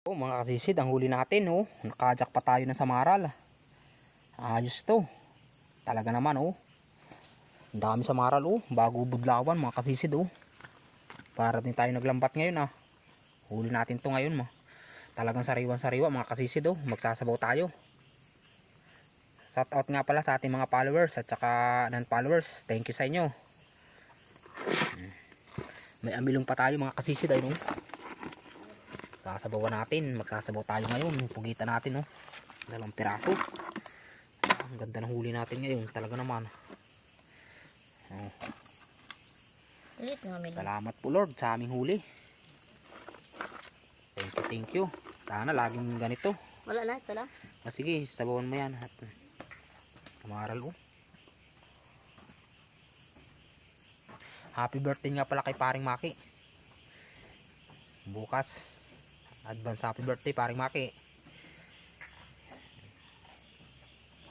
Oh, mga kasisid, ang huli natin, oh. Nakajak pa tayo ng samaral. Ayos to. Talaga naman, oh. Ang dami samaral, oh. Bago budlawan, mga kasisid, oh. Para din tayo naglambat ngayon, ah. Huli natin to ngayon, talagang sariwan-sariwa, mga kasisid, oh. Magsasabaw tayo. Shout out nga pala sa ating mga followers at saka non-followers. Thank you sa inyo. May amilong pa tayo, mga kasisid, ayun, oh. Sasabawan natin, magsasabaw tayo ngayon. Pugitan natin, oh. 2 piraso. Ang ganda ng huli natin ngayon, talaga naman. Oh. Salamat po Lord sa aming huli. Thank you. Sana laging ganito. Wala na, ito lang. Sige, sabawan mo yan. Kamaral, oh. Happy birthday nga pala kay paring Maki. Bukas. Advance happy birthday paring Maki.